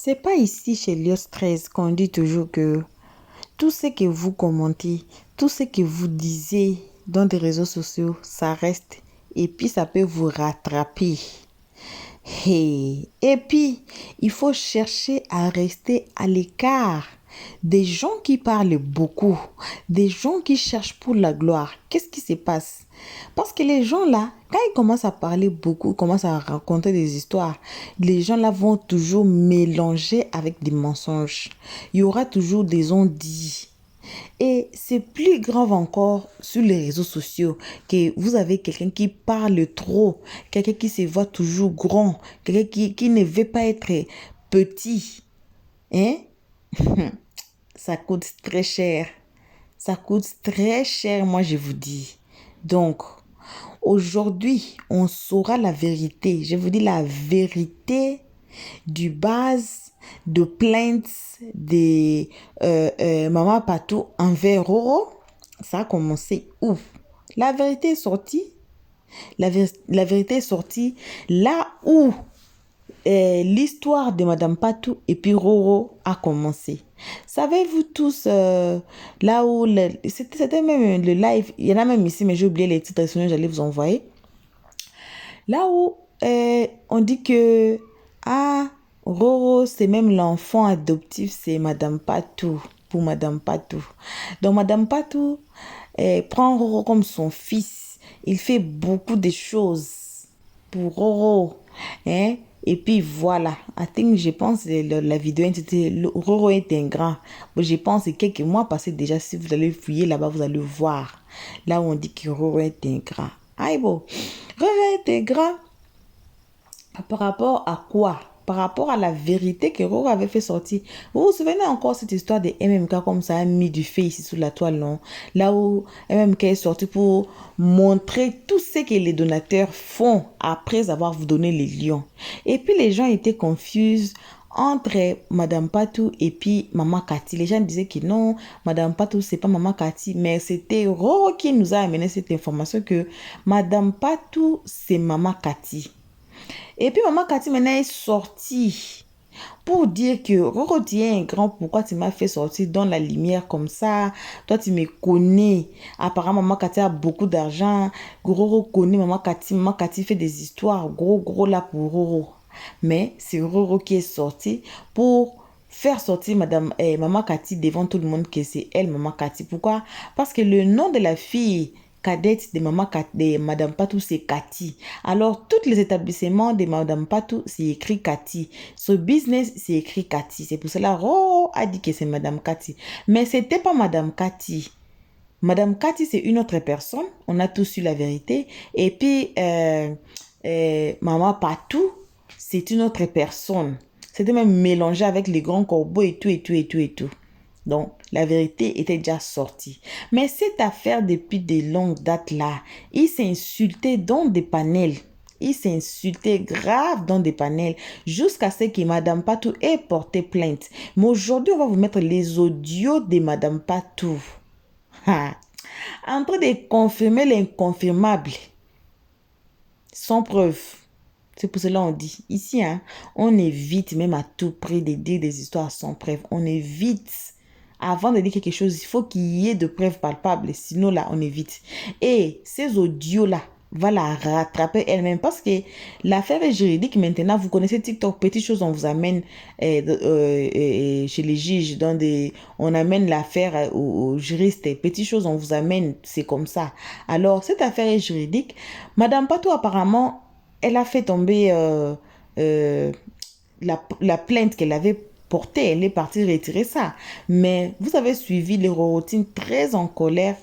C'est pas ici chez Lios 13 qu'on dit toujours que tout ce que vous commentez, tout ce que vous disiez dans des réseaux sociaux, ça reste et puis ça peut vous rattraper. Hey. Et puis, il faut chercher à rester à l'écart des gens qui parlent beaucoup, des gens qui cherchent pour la gloire. Qu'est-ce qui se passe? Parce que les gens là, quand ils commencent à parler beaucoup, commencent à raconter des histoires, les gens là vont toujours mélanger avec des mensonges. Il y aura toujours des on-dit. Et c'est plus grave encore sur les réseaux sociaux que vous avez quelqu'un qui parle trop, quelqu'un qui se voit toujours grand, quelqu'un qui ne veut pas être petit. Hein? Ça coûte très cher. Ça coûte très cher, moi je vous dis. Donc, aujourd'hui, on saura la vérité. Je vous dis la vérité du base de plaintes de Maman Patou envers Roro. Ça a commencé où? La vérité est sortie. La vérité est sortie là où l'histoire de Madame Patou et puis Roro a commencé. Savez-vous tous, là où c'était même le live, il y en a même ici, mais j'ai oublié les titres, sinon j'allais vous envoyer. Là où on dit que Roro, c'est même l'enfant adoptif, c'est Madame Patou, pour Madame Patou. Donc Madame Patou prend Roro comme son fils. Il fait beaucoup de choses pour Roro. Hein? Et puis voilà, je pense que la vidéo c'était Roro est un grand. Je pense que quelques mois passés déjà, si vous allez fouiller là-bas, vous allez voir. Là où on dit que Roro est un grand. Aïe bon, Roro est un grand. Par rapport à quoi? Par rapport à la vérité que Roro avait fait sortir. Vous vous souvenez encore cette histoire de MMK comme ça a mis du feu ici sous la toile, non? Là où MMK est sorti pour montrer tout ce que les donateurs font après avoir vous donné les lions. Et puis les gens étaient confus entre Madame Patou et puis Maman Cathy. Les gens disaient que non, Madame Patou, c'est pas Maman Cathy, mais c'était Roro qui nous a amené cette information que Madame Patou, c'est Maman Cathy. Et puis Maman Cathy maintenant est sortie pour dire que Roro, tu es un grand, pourquoi tu m'as fait sortir dans la lumière comme ça? Toi, tu me connais. Apparemment, Maman Cathy a beaucoup d'argent. Roro connaît Maman Cathy. Maman Cathy fait des histoires gros là pour Roro. Mais c'est Roro qui est sorti pour faire sortir Maman Cathy devant tout le monde que c'est elle, Maman Cathy. Pourquoi? Parce que le nom de la fille cadette de Madame Patou, c'est Cathy. Alors, tous les établissements de Madame Patou, c'est écrit Cathy. Ce business, c'est écrit Cathy. C'est pour cela, Roro a dit que c'est Madame Cathy. Mais c'était pas Madame Cathy. Madame Cathy, c'est une autre personne. On a tous su la vérité. Et puis, Maman Patou, c'est une autre personne. C'était même mélangé avec les grands corbeaux et tout. Donc, la vérité était déjà sortie. Mais cette affaire, depuis de longues dates là, il s'insultait dans des panels. Il s'insultait grave dans des panels jusqu'à ce que Madame Patou ait porté plainte. Mais aujourd'hui, on va vous mettre les audios de Madame Patou. En train de confirmer l'inconfirmable. Sans preuve. C'est pour cela qu'on dit, ici, on évite même à tout prix de dire des histoires sans preuve. On évite. Avant de dire quelque chose, il faut qu'il y ait de preuves palpables. Sinon, là, on évite. Et ces audios-là va la rattraper elle-même. Parce que l'affaire est juridique maintenant. Vous connaissez TikTok. Petite chose, on vous amène chez les juges. On amène l'affaire aux juristes. Petite chose, on vous amène. C'est comme ça. Alors, cette affaire est juridique. Madame Patou, apparemment, elle a fait tomber la plainte qu'elle avait portée. Elle est partie retirer ça. Mais vous avez suivi les Rorotines très en colère,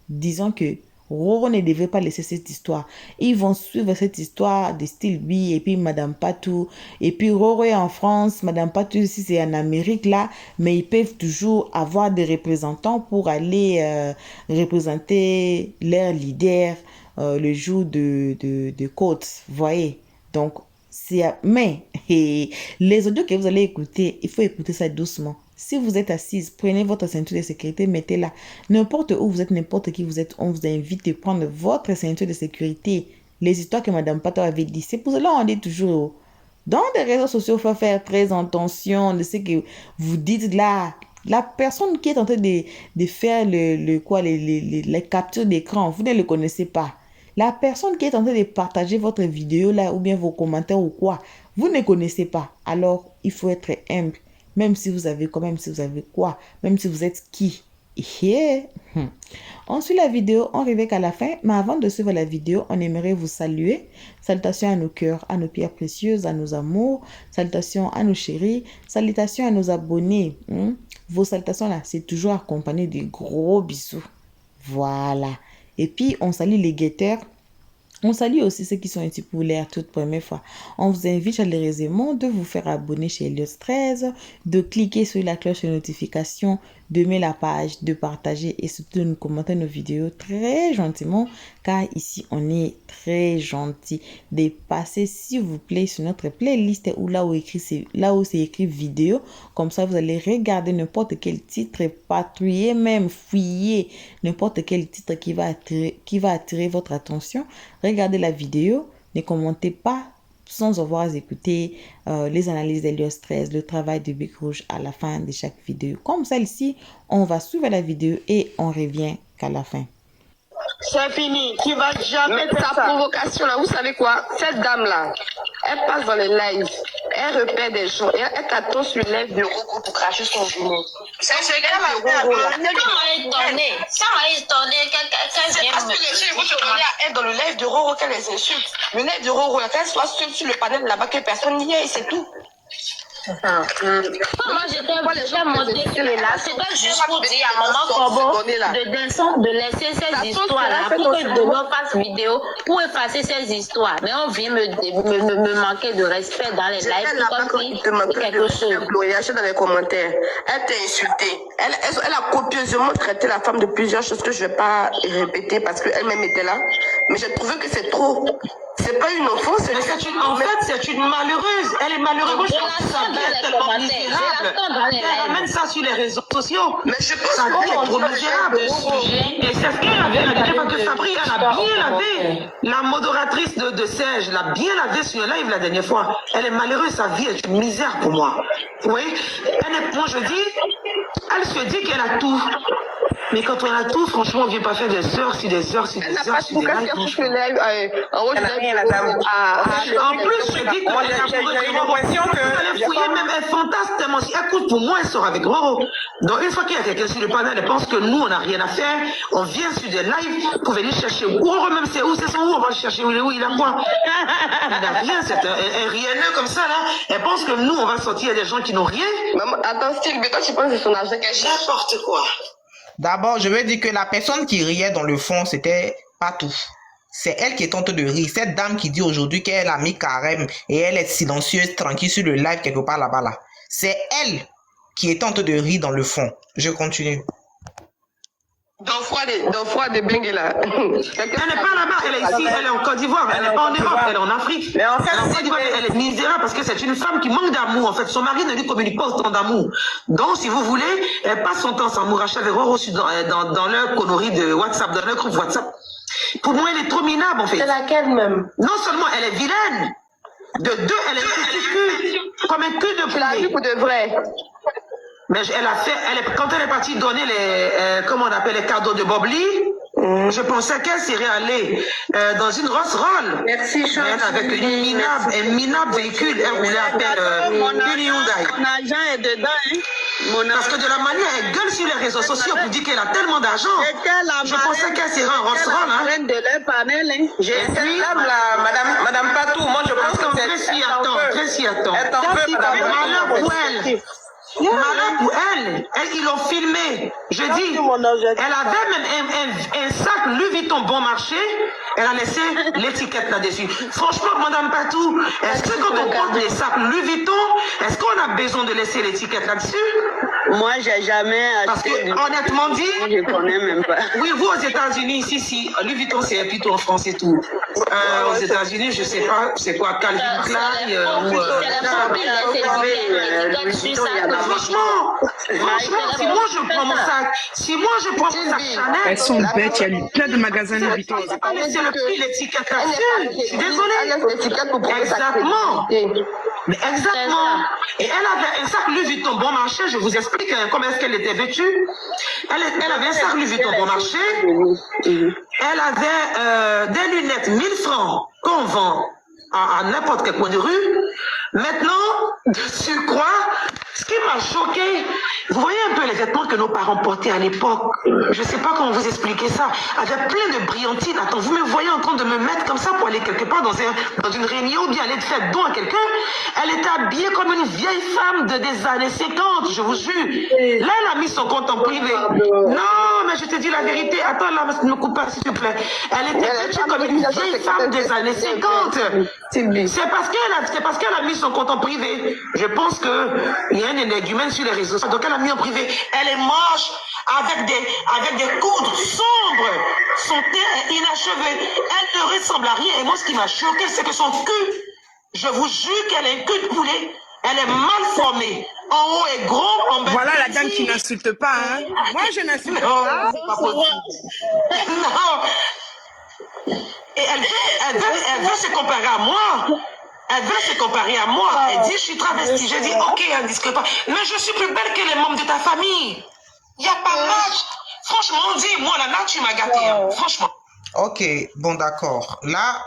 disant que Roro ne devait pas laisser cette histoire. Ils vont suivre cette histoire de style B et puis Madame Patou. Et puis Roro est en France, Madame Patou aussi c'est en Amérique là. Mais ils peuvent toujours avoir des représentants pour aller représenter leur leader le jour de côte. Voyez. Donc, mais les audios que vous allez écouter, il faut écouter ça doucement. Si vous êtes assise, prenez votre ceinture de sécurité, mettez-la. N'importe où vous êtes, n'importe qui vous êtes, on vous invite à prendre votre ceinture de sécurité. Les histoires que Madame Pato avait dit, c'est pour cela qu'on dit toujours, Dans les réseaux sociaux, il faut faire très attention de ce que vous dites là. La personne qui est en train de faire les captures d'écran, vous ne le connaissez pas. La personne qui est en train de partager votre vidéo là, ou bien vos commentaires ou quoi, vous ne connaissez pas. Alors, il faut être humble. Même si vous avez quoi, même si vous avez quoi, même si vous êtes qui. Yeah. On suit la vidéo, on arrive à la fin, mais avant de suivre la vidéo, on aimerait vous saluer. Salutations à nos cœurs, à nos pierres précieuses, à nos amours, salutations à nos chéris, salutations à nos abonnés. Vos salutations là, c'est toujours accompagné de gros bisous. Voilà. Et puis, on salue les guetteurs. On salue aussi ceux qui sont ici pour la toute première fois. On vous invite chaleureusement de vous faire abonner chez Elios 13, de cliquer sur la cloche de notification, d'aimer la page, de partager et surtout de nous commenter nos vidéos très gentiment car ici on est très gentil. De passer s'il vous plaît sur notre playlist ou là où c'est écrit vidéo. Comme ça vous allez regarder n'importe quel titre, patrouiller même, fouiller n'importe quel titre qui va attirer votre attention. Regardez la vidéo, ne commentez pas sans avoir écouté les analyses d'Elios 13, le travail de Big Rouge à la fin de chaque vidéo. Comme celle-ci, on va suivre la vidéo et on revient qu'à la fin. C'est fini, tu vas jamais ta provocation là. Vous savez quoi? Cette dame-là, elle passe dans les lives, elle repère des gens, elle t'attend sur les lèvres de Roko pour cracher son genou. C'est ce gars-là, ça m'a étonné. C'est parce que les gens vont te demander à elle dans le live de Roro qu'elle les insulte. Le live de Roro, qu'elle soit seule sur le panel là-bas, que personne n'y est, et c'est tout. Moi, j'étais monté là, c'était juste pour dire à Maman Corbeau de laisser ces histoires-là pour que Dolo fasse vidéo pour effacer ces histoires. Mais on vient me manquer de respect dans les lives comme si quelque chose. Dans les commentaires, elle t'a insulté. Elle a copieusement traité la femme de plusieurs choses que je ne vais pas répéter parce qu'elle-même était là. Mais j'ai trouvé que c'est trop. C'est pas une offense. En fait, c'est une malheureuse. Elle est malheureuse. Elle est tellement misérable. Elle ramène ça sur les réseaux sociaux. Mais je pense qu'elle est trop misérable. Et c'est ce qu'elle avait la dernière fois que Fabri, elle a bien lavé. La modératrice de Serge l'a bien lavé sur le live la dernière fois. Elle est malheureuse. Sa vie est une misère pour moi. Vous voyez? Moi, je dis, elle se dit qu'elle a tout. Mais quand on a tout, franchement, on ne vient pas faire des heures, si des heures, si des heures, si des heures. En plus, je dis que l'impression elle fouiller même, elle fantasme tellement. Si elle coûte pour moi, elle sort avec Roro. Donc, une fois qu'il y a quelqu'un sur le panel, elle pense que nous, on n'a rien à faire. On vient sur des lives pour venir chercher. Roro, même c'est où, c'est son où, on va le chercher où, il a quoi? Il n'a rien, c'est un rienneux comme ça, là. Elle pense que nous, on va sortir des gens qui n'ont rien. Maman, attends, Style, mais toi, tu penses que c'est son argent qu'elle cherche? N'importe quoi. D'abord, je veux dire que la personne qui riait dans le fond, c'était pas tout. C'est elle qui est en train de rire. Cette dame qui dit aujourd'hui qu'elle a mis carême et elle est silencieuse, tranquille sur le live quelque part là-bas là. C'est elle qui est en train de rire dans le fond. Je continue. Dans froid de Bengue là. Elle n'est pas là-bas, elle est ici, elle est en Côte d'Ivoire, elle n'est pas en Europe, elle est en Afrique. Mais en fait, elle est en Côte d'Ivoire, elle est misérable parce que c'est une femme qui manque d'amour. En fait, son mari ne lui communique pas autant d'amour. Donc, si vous voulez, elle passe son temps sans Mouracha avec Roro dans leur connerie de WhatsApp, dans leur groupe WhatsApp. Pour moi, elle est trop minable en fait. C'est laquelle même? Non seulement elle est vilaine, de deux, elle est un petit cul, comme un cul de poulet. Tu l'as vu pour de vrai? Mais quand elle est partie donner comment on appelle les cadeaux de Bob Lee, je pensais qu'elle serait allée dans une Rolls Royce. Merci, Charles. Avec un minable véhicule, elle voulait appeler une Hyundai. Mon argent est dedans, hein. Parce que de la manière, elle gueule sur les réseaux sociaux pour dire qu'elle a tellement d'argent. Je pensais qu'elle serait en Rolls Royce. Hein. De leur panel, hein. J'ai vu Madame Patou, moi je pense que c'est... Très s'y attend. Malheur pour elle. Malheur pour elle. Ils l'ont filmé. Je dis, elle avait même un sac Louis Vuitton bon marché. Elle a laissé l'étiquette là-dessus. Franchement, Madame Patou, est-ce que quand on porte les sacs Louis Vuitton, est-ce qu'on a besoin de laisser l'étiquette là-dessus? Moi, j'ai jamais acheté. Parce que, honnêtement dit, je connais même pas. Oui, vous aux États-Unis, ici, si Louis Vuitton, c'est plutôt en France et tout. Aux États-Unis, je sais pas, c'est quoi, Calvin Klein ou. Franchement, si moi je prends mon sac, Chanel. Elles sont bêtes, il y a plein de magasins Louis Vuitton. Mais c'est le prix, l'étiquette là-dessus. Je suis désolée. Exactement. Mais exactement. Et elle avait un sac Louis Vuitton bon marché. Je vous explique comment est-ce qu'elle était vêtue. Elle avait un sac Louis Vuitton bon marché. Elle avait des lunettes 1000 francs qu'on vend à n'importe quel coin de rue. Maintenant, de surcroît, ce qui m'a choqué, vous voyez un peu les vêtements que nos parents portaient à l'époque. Je ne sais pas comment vous expliquer ça. Avec plein de brillantines. Attends, vous me voyez en train de me mettre comme ça pour aller quelque part dans une réunion ou bien aller faire don à quelqu'un. Elle était habillée comme une vieille femme des années 50, je vous jure. Là, elle a mis son compte en privé. Non, mais je te dis la vérité. Attends, là, ne me coupe pas, s'il te plaît. Elle était vêtue comme une vieille femme des années 50. C'est parce qu'elle a mis son compte en privé. Je pense qu'il y a un énergumène sur les réseaux. Donc elle a mis en privé. Elle est moche, avec des coudres sombres. Son teint est inachevé. Elle ne ressemble à rien. Et moi, ce qui m'a choqué, c'est que son cul, je vous jure qu'elle a un cul de poulet. Elle est mal formée. En haut est gros, en bas. Voilà la dame qui n'insulte pas, hein. Moi, je n'insulte pas. C'est pas possible. Non. Et elle veut se comparer à moi. Elle veut se comparer à moi. Elle dit, je suis travestie. Je dis, ok, indiscrètement. Mais je suis plus belle que les membres de ta famille. Il n'y a pas match. Franchement, dis-moi, la nature m'a gâté. Hein. Franchement. Ok, bon, d'accord. Là,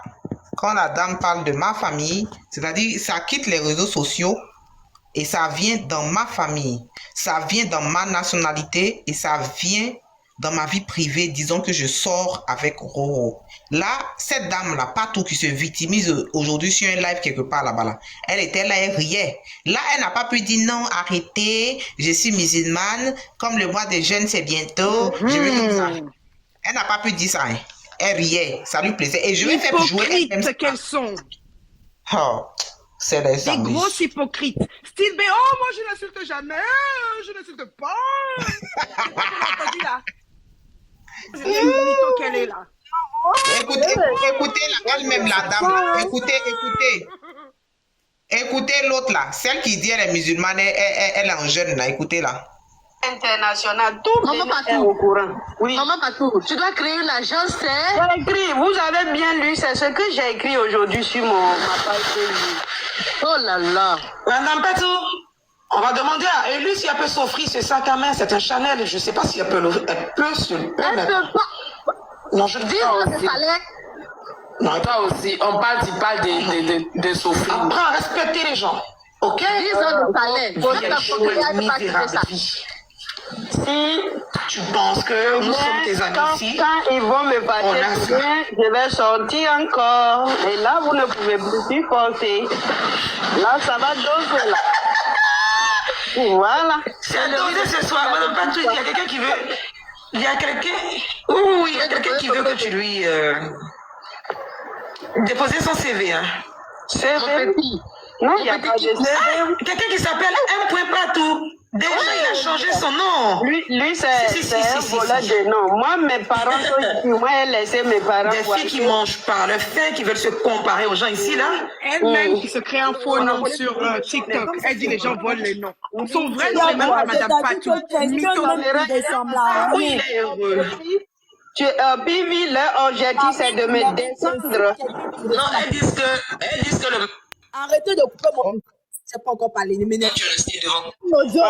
quand la dame parle de ma famille, c'est-à-dire, ça quitte les réseaux sociaux et ça vient dans ma famille. Ça vient dans ma nationalité et ça vient dans ma vie privée, disons que je sors avec Roro. Là, cette dame-là, partout qui se victimise aujourd'hui sur un live quelque part là-bas, là, elle était là, elle riait. Là, elle n'a pas pu dire non, arrêtez, je suis musulmane, comme le mois de jeûne c'est bientôt, je vais comme ça. Elle n'a pas pu dire ça. Hein. Elle riait, ça lui plaisait. Et je vais faire jouer. Hypocrites qu'elles sont. Oh, c'est les Des amis. grosses hypocrites. Style B, oh, moi je n'insulte jamais, je n'insulte pas. J'ai entendu là. C'est une mytho qu'elle est là. Écoutez elle-même la dame. Écoutez l'autre là. Celle qui dit elle est musulmane, elle est en jeûne là. Écoutez là. International, tout le monde est au courant. Oui. Maman Patou, tu dois créer une agence, c'est... J'ai écrit, vous avez bien lu, c'est ce que j'ai écrit aujourd'hui sur ma page Facebook. Oh là là. Madame Patou, on va demander à Élu si elle peut s'offrir ce sac à main. C'est un Chanel. Je ne sais pas si elle peut se permettre. Elle peut pas. Non, je dis le salaire. Non, Toi aussi, on parle de s'offrir. apprends à respecter les gens. Ok? 10 ans de salaire. Il y a des choses misérables. Si tu penses que nous sommes tes amis ici, Quand ils vont me on a battre, ça. je vais sortir encore. Et là, vous ne pouvez plus supporter. Là, ça va doser là. Voilà. c'est dosé ce soir. Madame Patou, il y a quelqu'un qui veut... Il y a quelqu'un... Oui, il y a quelqu'un qui veut que tu lui... déposer son CV. Hein. CV. Non, il n'y a pas de CV. Quelqu'un qui s'appelle M. Patou. Déjà, il a changé son nom. Lui c'est un voleur de nom. Moi, mes parents sont ici. Moi, j'ai laissé mes parents. Des filles qui mangent par le fait, qui veulent se comparer aux gens ici, là. Elle-même qui se crée un faux nom sur TikTok. Elle dit les gens volent les noms. Son vrai nom, c'est même pas Madame Patou. Oui, il est heureux. Pivi, leur objectif, c'est de me descendre. Non, elles disent que le... Arrêtez de couper mon micro. Je ne sais pas encore parler. Ne m'énerve. Tu restes devant. Nos yeux,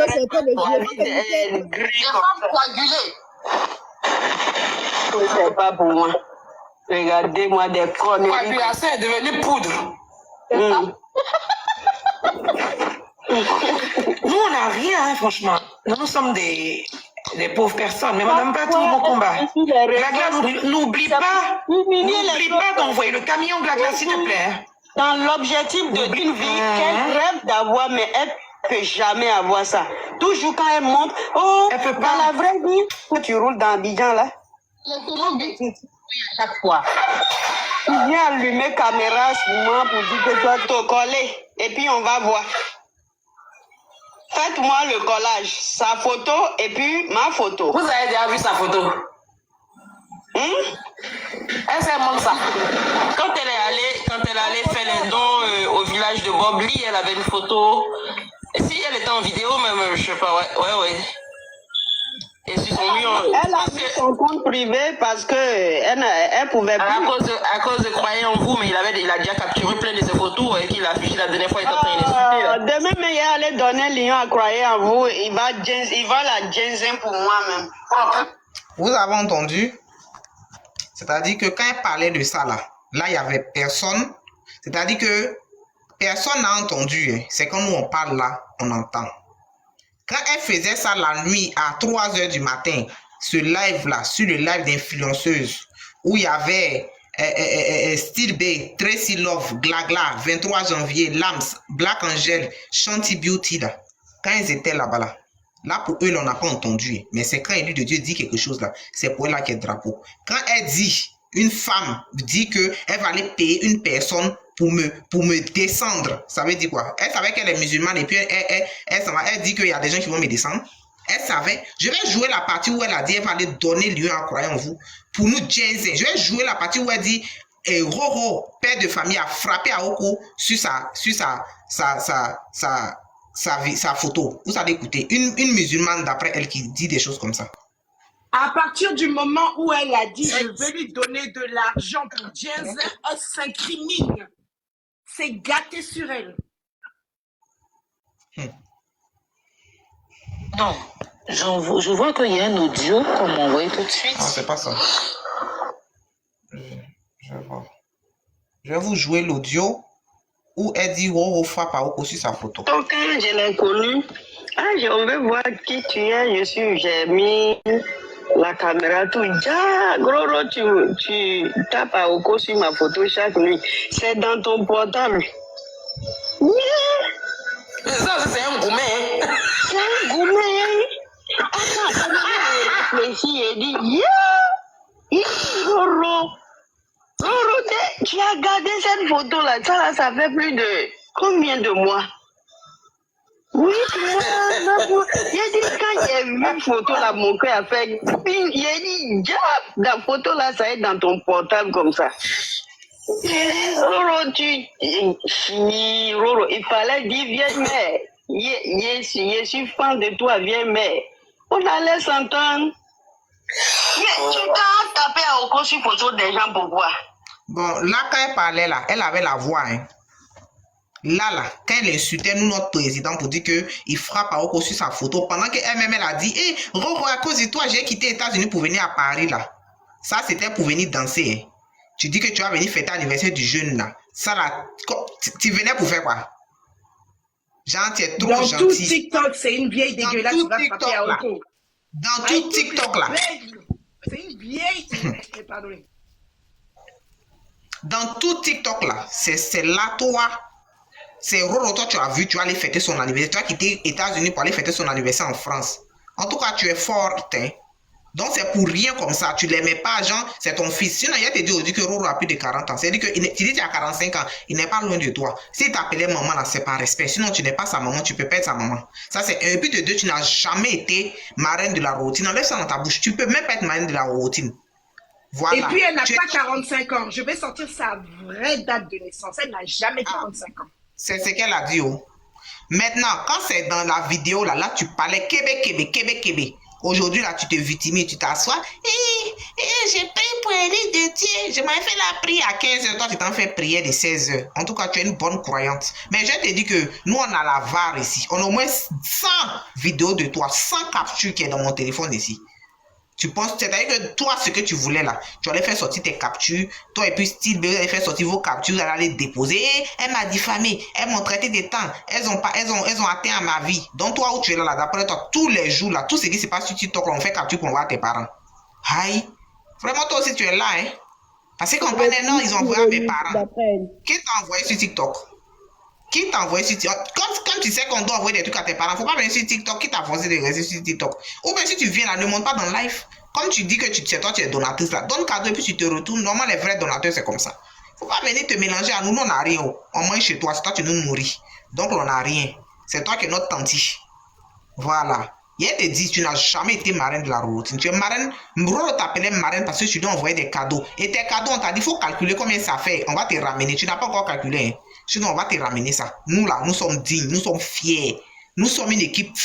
c'est pas le jeu. C'est pas pour moi. Regardez-moi des Et conneries. puis, assez est devenu poudre. Nous, on n'a rien, hein, franchement. Nous sommes des pauvres personnes. Mais Madame Patou, mon combat. Glagla, n'oublie pas d'envoyer le camion Glagla, s'il te plaît. Dans l'objectif d'une vie qu'elle rêve d'avoir, mais elle ne peut jamais avoir ça. Toujours quand elle monte, Elle peut pas. dans la vraie vie, quand tu roules dans Abidjan là, à chaque fois. Tu viens allumer caméra moi pour dire que tu dois te coller. Et puis on va voir. Faites-moi le collage, sa photo et puis ma photo. Vous avez déjà vu sa photo? Elle s'est montré ça. Quand elle est allée faire les dons au village de Bobli, elle avait une photo. Et si elle était en vidéo, même, je sais pas, ouais. Et sur son mur. Elle a mis son compte privé parce que elle pouvait plus. À cause de croire en vous, mais il a déjà capturé plein de ses photos. envoyé qu'il a affiché la dernière fois, il était en train d'insulter. Là. Demain, mais il allait donner un lion à croire en vous. Il va la genzer pour moi-même. Vous avez entendu? C'est-à-dire que quand elle parlait de ça, là, il n'y avait personne. C'est-à-dire que personne n'a entendu. Hein. C'est quand nous, on parle là, on entend. Quand elle faisait ça la nuit à 3 h du matin, ce live-là, sur le live d'influenceuse, où il y avait Steel Bay, Tracy Love, Glagla, 23 janvier, Lams, Black Angel, Shanty Beauty, là, quand ils étaient là-bas, là, pour eux, on n'a pas entendu. Mais c'est quand l'élu de Dieu dit quelque chose là, c'est pour elle là qu'il y a le drapeau. Quand elle dit, une femme dit qu'elle va aller payer une personne pour me descendre, ça veut dire quoi? Elle savait qu'elle est musulmane et puis elle dit qu'il y a des gens qui vont me descendre. Elle savait. Je vais jouer la partie où elle a dit qu'elle va aller donner lieu à croire en vous pour nous jaser. Je vais jouer la partie où elle dit Roro, père de famille, a frappé à Oko sur sa photo. Vous allez écouter. Une musulmane d'après elle qui dit des choses comme ça. À partir du moment où elle a dit je vais lui donner de l'argent pour Jensen, elle s'incrimine. C'est gâté sur elle. Non, je vois qu'il y a un audio qu'on m'a envoyé tout de suite. Non, c'est pas ça. Je vais voir. Je vais vous jouer l'audio où elle dit Roro frappe à Oko sur sa photo. Donc, quand je l'ai connue, on veut voir qui tu es. J'ai mis la caméra tout. Roro, tu tapes à Oko sur ma photo chaque nuit. C'est dans ton portable. Ça, c'est un gourmet. Hein? C'est un gourmet. Attends, elle réfléchit et dit Roro, tu as gardé cette photo-là. Ça fait plus de combien de mois? Oui, j'ai dit quand j'ai vu une photo là, mon cœur a fait. J'ai dit, la photo là, ça est dans ton portable comme ça. Roro, Roro, il fallait dire viens mère. Je suis fan de toi, viens mère. On allait s'entendre. Mais tu t'as tapé à Oko sur photo des gens, pourquoi? Bon, là, quand elle parlait, là, elle avait la voix. Hein. Là, quand elle insultait nous, notre président, pour dire qu'il frappe à Oko sur sa photo, pendant qu'elle-même, elle a dit, hé, Roro, à cause de toi, j'ai quitté les États-Unis pour venir à Paris, là. Ça, c'était pour venir danser. Hein. Tu dis que tu vas venir fêter l'anniversaire du jeune, là. Ça, là, tu venais pour faire quoi? Genre, tu es trop gentil. Dans tout TikTok, c'est une vieille dégueulasse qui va frapper à Oko. Dans tout TikTok, là. C'est une vieille... Pardonnez. Dans tout TikTok, là, c'est là, toi... C'est Roro, toi, tu as vu, tu vas aller fêter son anniversaire. Tu as quitté les États-Unis pour aller fêter son anniversaire en France. En tout cas, tu es forte, hein. Donc, c'est pour rien comme ça. Tu ne l'aimais pas, genre, c'est ton fils. Sinon, il te dit aujourd'hui que Roro a plus de 40 ans. C'est-à-dire que tu dis que tu as 45 ans, il n'est pas loin de toi. S'il t'appelait maman, là, c'est par respect. Sinon, tu n'es pas sa maman, tu peux perdre sa maman. Ça, c'est un. Et puis de deux, tu n'as jamais été marraine de la routine. Enlève ça dans ta bouche. Tu peux même pas être marraine de la routine. Voilà. Et puis, elle n'a pas 45 ans. Je vais sortir sa vraie date de naissance. Elle n'a jamais 45 ans. C'est ce qu'elle a dit. Oh. Maintenant, quand c'est dans la vidéo, là, tu parlais Québec. Aujourd'hui, là, tu te victimises, tu t'assois. J'ai pris pour un livre de Dieu. Je m'avais fait la prière à 15 h. Toi, tu t'en fais prière de 16 h. En tout cas, tu es une bonne croyante. Mais je te dis que nous, on a la VAR ici. On a au moins 100 vidéos de toi, 100 captures qui est dans mon téléphone ici. Tu penses, c'est-à-dire que toi, ce que tu voulais là, tu allais faire sortir tes captures, toi et puis Style B, vous allez faire sortir vos captures, vous allez les déposer. Elle m'a diffamé, elles m'ont traité des temps, elles ont atteint à ma vie. Donc toi où tu es là, d'après toi, tous les jours là, tout ce qui se passe sur TikTok, on fait capture pour envoyer à tes parents. Aïe, vraiment toi aussi tu es là, hein. Parce qu'on parlait, non, ils ont envoyé à mes parents. Qui t'a envoyé sur TikTok? Qui t'a envoyé sur TikTok? Quand tu sais qu'on doit envoyer des trucs à tes parents, faut pas venir sur TikTok. Qui t'a forcé de rester sur TikTok? Ou bien si tu viens là, ne monte pas dans live. Comme tu dis que c'est toi, tu es donatrice là. Donne cadeau et puis tu te retournes. Normalement, les vrais donateurs, c'est comme ça. Faut pas venir te mélanger à nous. Nous, on n'a rien. On mange chez toi. C'est toi qui nous nourris. Donc, on n'a rien. C'est toi qui es notre tanti. Voilà. Il te dit, tu n'as jamais été marraine de la routine. Tu es marraine. Mbrolo t'appelait marraine parce que tu dois envoyer des cadeaux. Et tes cadeaux, on t'a dit, il faut calculer combien ça fait. On va te ramener. Tu n'as pas encore calculé. Hein. Sinon, on va te ramener ça. Nous, là, nous sommes dignes. Nous sommes fiers. Nous sommes une équipe.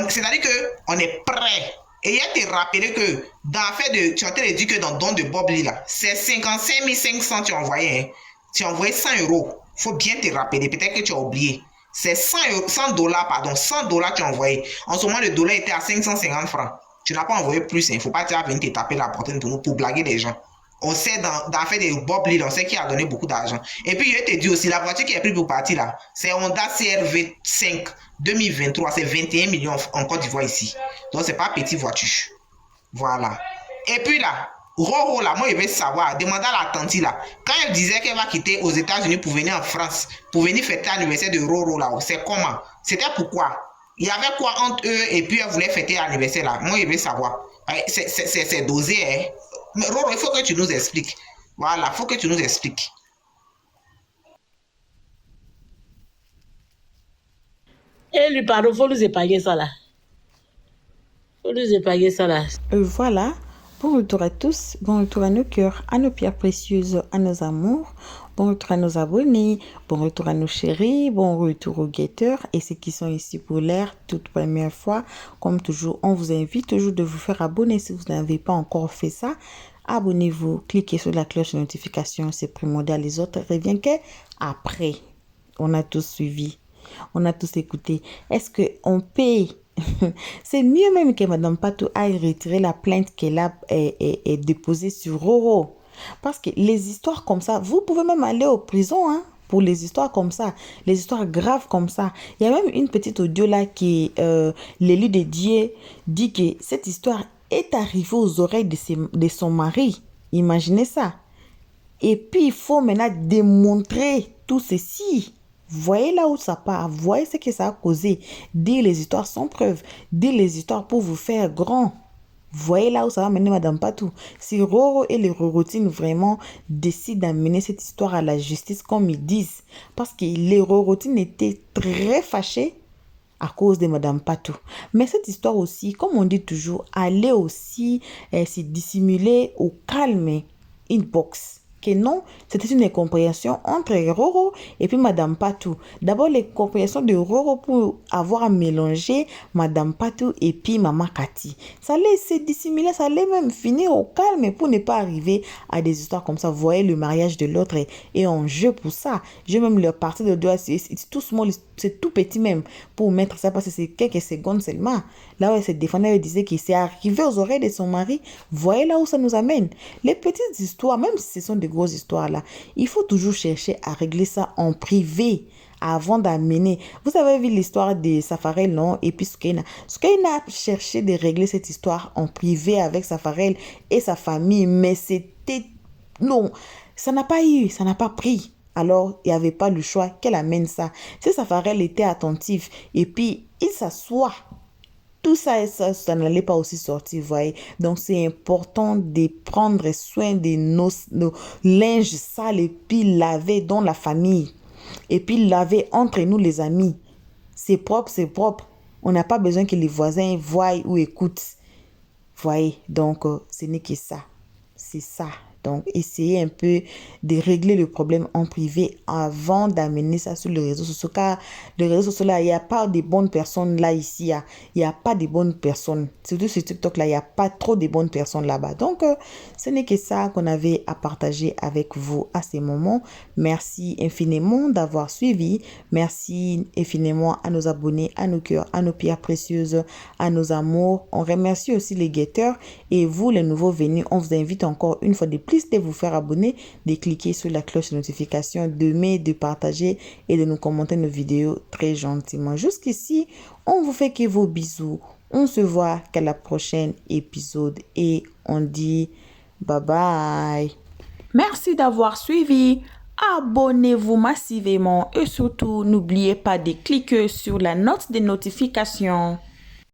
C'est-à-dire qu'on est prêts. Et il te rappelé que dans l'affaire de. Tu as dit que dans le don de Bob Lee, là, c'est 55 500 tu as envoyé. Hein. Tu as envoyé 100 €. Faut bien te rappeler, peut-être que tu as oublié. C'est 100 dollars, pardon, 100 dollars tu as envoyé. En ce moment, le dollar était à 550 francs. Tu n'as pas envoyé plus, il ne faut pas venir te taper la poitrine pour blaguer les gens. On sait dans fait des Bob Lille, on sait qui a donné beaucoup d'argent. Et puis, je te dis aussi, la voiture qui est prise pour partir là, c'est Honda CR-V 5 2023, c'est 21 millions en Côte d'Ivoire ici. Donc, c'est pas petite voiture. Voilà. Et puis là, Roro là, moi je vais savoir, demander à la tante là, quand elle disait qu'elle va quitter aux États-Unis pour venir en France, pour venir fêter l'anniversaire de Roro là, c'est comment? C'était pourquoi? Il y avait quoi entre eux et puis elle voulait fêter l'anniversaire là? Moi je vais savoir. C'est dosé, hein? Mais Roro, il faut que tu nous expliques. Voilà, il faut que tu nous expliques. Et lui, pardon, faut nous épargner ça là. Faut nous épargner ça là. Voilà. Bon retour à tous, bon retour à nos cœurs, à nos pierres précieuses, à nos amours, bon retour à nos abonnés, bon retour à nos chéris, bon retour aux guetteurs et ceux qui sont ici pour l'air toute première fois. Comme toujours, on vous invite toujours de vous faire abonner si vous n'avez pas encore fait ça. Abonnez-vous, cliquez sur la cloche de notification, c'est primordial. Les autres reviennent qu'après. On a tous suivi, on a tous écouté. Est-ce qu'on paye? C'est mieux même que Madame Patou aille retirer la plainte qu'elle a déposée sur Roro. Parce que les histoires comme ça, vous pouvez même aller en prison pour les histoires comme ça, les histoires graves comme ça. Il y a même une petite audio là qui, l'élu de Dieu, dit que cette histoire est arrivée aux oreilles de son mari. Imaginez ça. Et puis, il faut maintenant démontrer tout ceci. Voyez là où ça part, voyez ce que ça a causé. Dire les histoires sans preuve, dire les histoires pour vous faire grand. Voyez là où ça va mener Madame Patou. Si Roro et les Rorotines vraiment décident d'amener cette histoire à la justice comme ils disent, parce que les Rorotines étaient très fâchés à cause de Madame Patou. Mais cette histoire aussi, comme on dit toujours, allait aussi se dissimuler au calme inbox. Que non, c'était une incompréhension entre Roro et puis Madame Patou. D'abord, l'incompréhension de Roro pour avoir mélangé Madame Patou et puis Maman Cathy. Ça allait se dissimuler, ça allait même finir au calme pour ne pas arriver à des histoires comme ça. Vous voyez, le mariage de l'autre est en jeu pour ça. Je vais même leur partir de doigt, c'est tout small, c'est tout petit même pour mettre ça parce que c'est quelques secondes seulement. Là où elle se défendait, elle disait qu'il s'est arrivé aux oreilles de son mari. Voyez là où ça nous amène. Les petites histoires, même si ce sont des grosses histoires là, il faut toujours chercher à régler ça en privé avant d'amener. Vous avez vu l'histoire de Safarel, non? Et puis Soukaina. Soukaina a cherché de régler cette histoire en privé avec Safarel et sa famille, mais c'était... Non, ça n'a pas eu, ça n'a pas pris. Alors, il n'y avait pas le choix qu'elle amène ça. Si Safarel était attentif et puis il s'assoit, tout ça, ça n'allait pas aussi sortir, vous voyez. Donc, c'est important de prendre soin de nos linges sales et puis laver dans la famille. Et puis laver entre nous, les amis. C'est propre, c'est propre. On n'a pas besoin que les voisins voient ou écoutent. Vous voyez, donc, ce n'est que ça. C'est ça. Donc, essayez un peu de régler le problème en privé avant d'amener ça sur les réseaux sociaux. Car les réseaux sociaux, là, il n'y a pas de bonnes personnes là, ici. Il n'y a pas de bonnes personnes. Surtout sur TikTok, là, il n'y a pas trop de bonnes personnes là-bas. Donc, ce n'est que ça qu'on avait à partager avec vous à ces moments. Merci infiniment d'avoir suivi. Merci infiniment à nos abonnés, à nos cœurs, à nos pierres précieuses, à nos amours. On remercie aussi les guetteurs. Et vous, les nouveaux venus, on vous invite encore une fois de plus de vous faire abonner, de cliquer sur la cloche de notification, d'aimer, de partager et de nous commenter nos vidéos très gentiment. Jusqu'ici, on vous fait que vos bisous. On se voit qu'à la prochaine épisode et on dit bye bye. Merci d'avoir suivi. Abonnez-vous massivement et surtout n'oubliez pas de cliquer sur la note de notification.